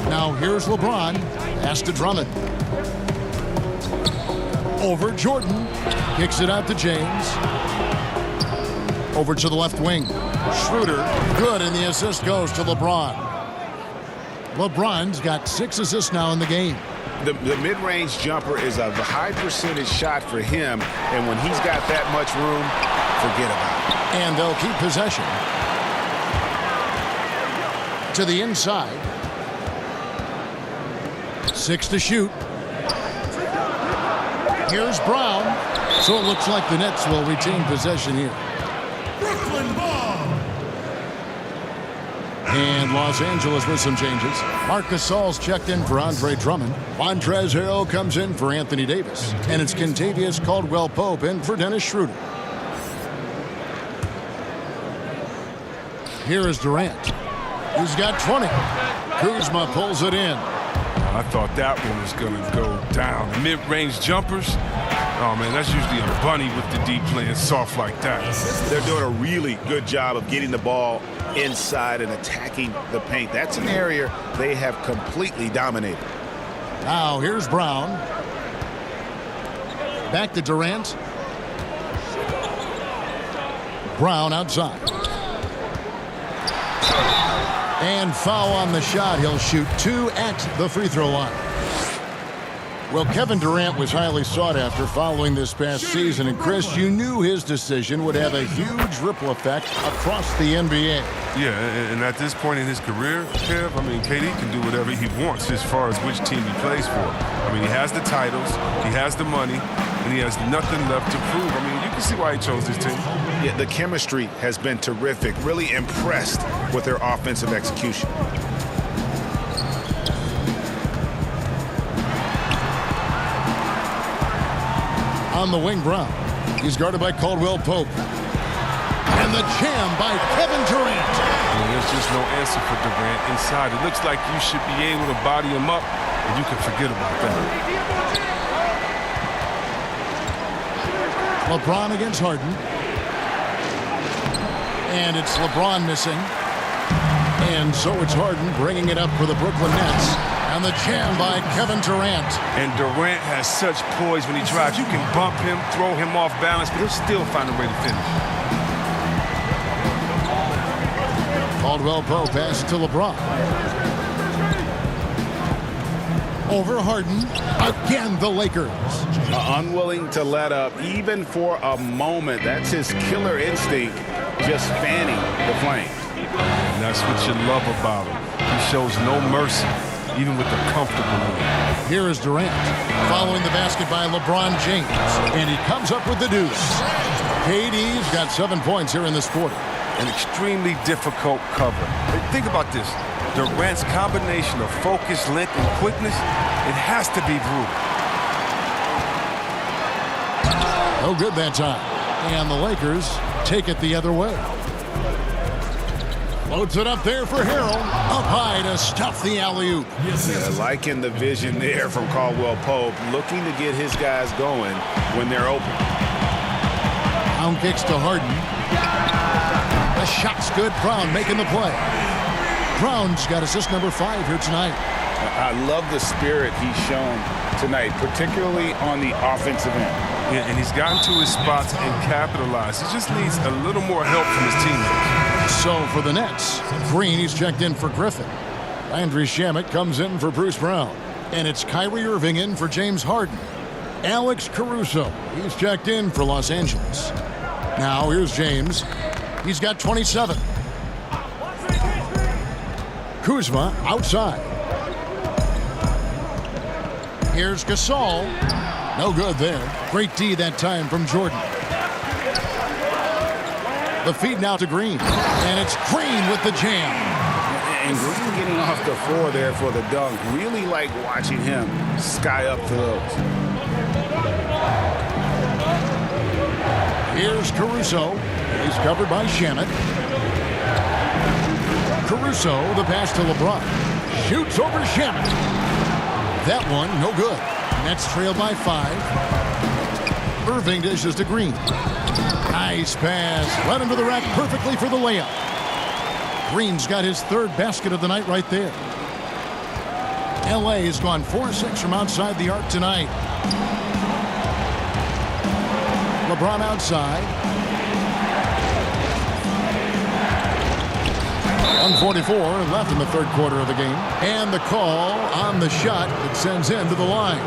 Now here's LeBron. Pass to Drummond. Over Jordan. Kicks it out to James. Over to the left wing. Schroeder, good, and the assist goes to LeBron. LeBron's got 6 assists now in the game. The mid-range jumper is a high percentage shot for him, and when he's got that much room, forget about it. And they'll keep possession. To the inside. 6 to shoot. Here's Brown. So it looks like the Nets will retain possession here. Brooklyn ball. And Los Angeles with some changes. Marc Gasol's checked in for Andre Drummond. Montrezl Harrell comes in for Anthony Davis. And it's Kentavious Caldwell-Pope in for Dennis Schroeder. Here is Durant. He's got 20. Kuzma pulls it in. I thought that one was going to go down. The mid-range jumpers, oh, man, that's usually a bunny with the D playing soft like that. They're doing a really good job of getting the ball inside and attacking the paint. That's an area they have completely dominated. Now here's Brown. Back to Durant. Brown outside. And foul on the shot. He'll shoot 2 at the free throw line. Well, Kevin Durant was highly sought after following this past season. And, Chris, you knew his decision would have a huge ripple effect across the NBA. Yeah, and at this point in his career, Kev, I mean, KD can do whatever he wants as far as which team he plays for. I mean, he has the titles, he has the money, and he has nothing left to prove. I mean, you can see why he chose this team. Yeah, the chemistry has been terrific. Really impressed with their offensive execution. On the wing, Brown. He's guarded by Caldwell-Pope. And the jam by Kevin Durant. There's just no answer for Durant inside. It looks like you should be able to body him up, and you can forget about that. LeBron against Harden. And it's LeBron missing. And so it's Harden bringing it up for the Brooklyn Nets. And the jam by Kevin Durant. And Durant has such poise when he drives. You can bump him, throw him off balance, but he'll still find a way to finish. Caldwell-Pope pass to LeBron. Over Harden. Again, the Lakers. Unwilling to let up, even for a moment. That's his killer instinct, just fanning the flames. And that's what you love about him. He shows no mercy, even with the comfortable lead. Here is Durant, following the basket by LeBron James. And he comes up with the deuce. KD's got 7 points here in this quarter. An extremely difficult cover. Think about this. Durant's combination of focus, length, and quickness, it has to be brutal. No good that time. And the Lakers take it the other way. Floats it up there for Harrell. Up high to stuff the alley-oop. Yeah, liking the vision there from Caldwell-Pope, looking to get his guys going when they're open. Brown kicks to Harden. The shot's good. Brown making the play. Brown's got assist number 5 here tonight. I love the spirit he's shown tonight, particularly on the offensive end. Yeah, and he's gotten to his spots and capitalized. He just needs a little more help from his teammates. So for the Nets, Green, he's checked in for Griffin. Landry Shamet comes in for Bruce Brown. And it's Kyrie Irving in for James Harden. Alex Caruso, he's checked in for Los Angeles. Now here's James. He's got 27. Kuzma outside. Here's Gasol. No good there. Great D that time from Jordan. The feed now to Green. And it's Green with the jam. And Green getting off the floor there for the dunk. Really like watching him sky up for those. Here's Caruso. He's covered by Shamet. Caruso, the pass to LeBron. Shoots over Shamet. That one, no good. Nets trailed by 5. Irving dishes to Green. Nice pass. Led him to the rack perfectly for the layup. Green's got his 3rd basket of the night right there. LA has gone 4-6 from outside the arc tonight. LeBron outside. 1:44 left in the third quarter of the game. And the call on the shot that sends him to the line.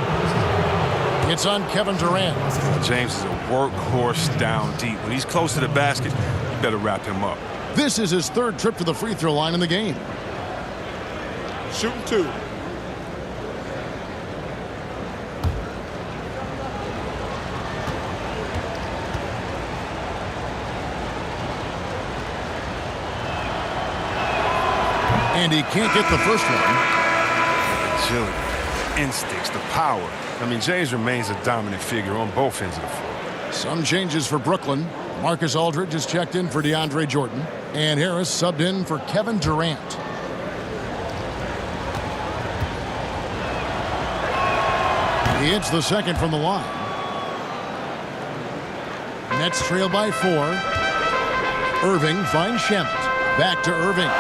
It's on Kevin Durant. James is a workhorse down deep. When he's close to the basket, you better wrap him up. This is his third trip to the free throw line in the game. Shooting two. And he can't get the first one. Agility, instincts, the power. I mean, James remains a dominant figure on both ends of the floor. Some changes for Brooklyn. Marcus Aldridge has checked in for DeAndre Jordan. And Harris subbed in for Kevin Durant. He hits the second from the line. Nets trail by 4. Irving finds Shemet. Back to Irving.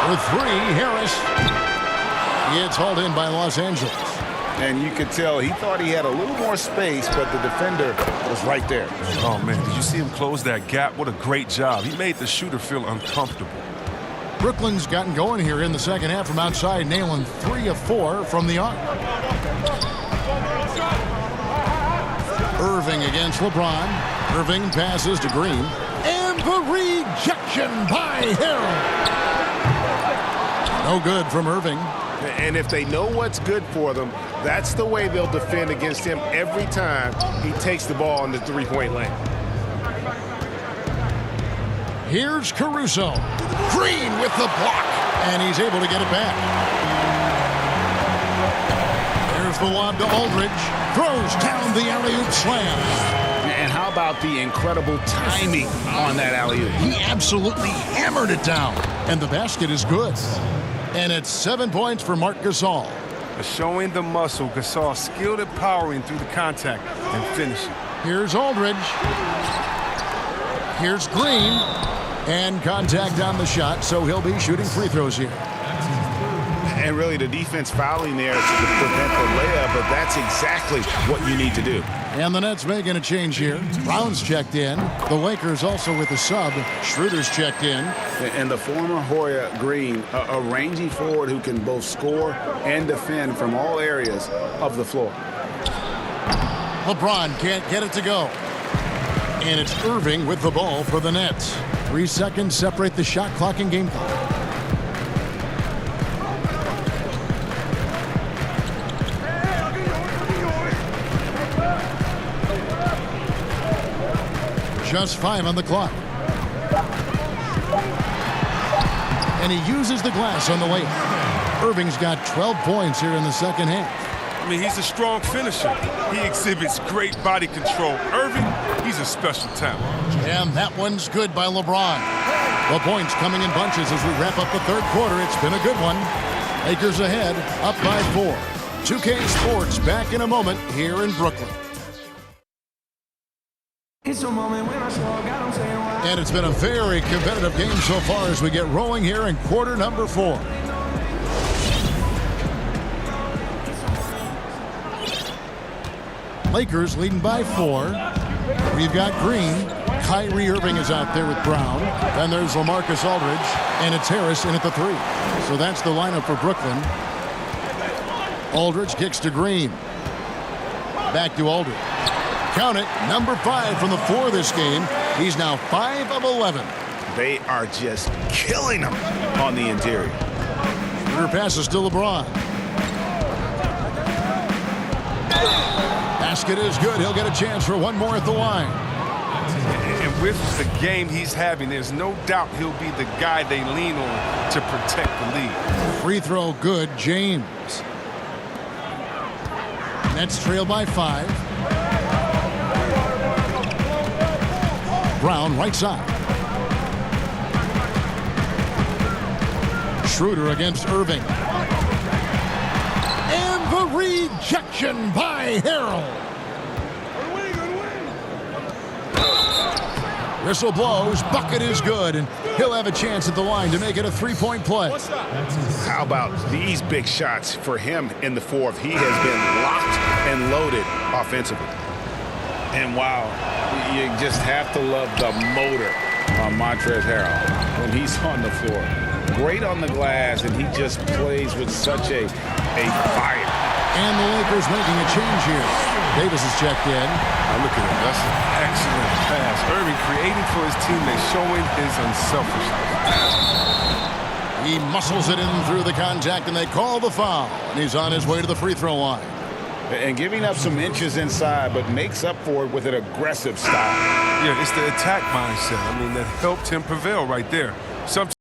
For 3, Harris. It's hauled in by Los Angeles. And you could tell he thought he had a little more space, but the defender was right there. Oh, man, did you see him close that gap? What a great job. He made the shooter feel uncomfortable. Brooklyn's gotten going here in the second half from outside, nailing 3 of 4 from the arc. Irving against LeBron. Irving passes to Green. And the rejection by Harden. No good from Irving. And if they know what's good for them, that's the way they'll defend against him every time he takes the ball in the three-point lane. Here's Caruso. Green with the block. And he's able to get it back. There's the lob to Aldridge. Throws down the alley-oop slam. And how about the incredible timing on that alley-oop? He absolutely hammered it down. And the basket is good. And it's 7 points for Marc Gasol. Showing the muscle, Gasol skilled at powering through the contact and finishing. Here's Aldridge. Here's Green. And contact on the shot, so he'll be shooting free throws here. And really the defense fouling there to prevent the layup, but that's exactly what you need to do. And the Nets making a change here. Brown's checked in. The Lakers also with a sub. Schroeder's checked in. And the former Hoya Green, a rangy forward who can both score and defend from all areas of the floor. LeBron can't get it to go. And it's Irving with the ball for the Nets. 3 seconds separate the shot clock and game clock. Just 5 on the clock. And he uses the glass on the layup. Irving's got 12 points here in the second half. I mean, he's a strong finisher. He exhibits great body control. Irving, he's a special talent. And that one's good by LeBron. The points coming in bunches as we wrap up the third quarter. It's been a good one. Lakers ahead, up by 4. 2K Sports back in a moment here in Brooklyn. And it's been a very competitive game so far as we get rolling here in quarter number 4. Lakers leading by 4. We've got Green. Kyrie Irving is out there with Brown. Then there's LaMarcus Aldridge. And it's Harris in at the 3. So that's the lineup for Brooklyn. Aldridge kicks to Green. Back to Aldridge. Count it, number 5 from the floor this game. He's now 5 of 11. They are just killing him on the interior. Rear passes to LeBron. Basket is good. He'll get a chance for one more at the line. And with the game he's having, there's no doubt he'll be the guy they lean on to protect the lead. Free throw good, James. Nets trail by 5. Brown right side. Schroeder against Irving. And the rejection by Harrell. Whistle blows, bucket is good, and he'll have a chance at the line to make it a 3-point play. How about these big shots for him in the fourth? He has been locked and loaded offensively. And wow, you just have to love the motor on Montrezl Harrell when he's on the floor. great on the glass, and he just plays with such a fire. And the Lakers making a change here. Davis is checked in. Now look at him. That's an excellent pass. Irving creating for his teammates, showing his unselfishness. He muscles it in through the contact, and they call the foul. And he's on his way to the free throw line. And giving up some inches inside, but makes up for it with an aggressive style. Yeah, it's the attack mindset. I mean, that helped him prevail right there.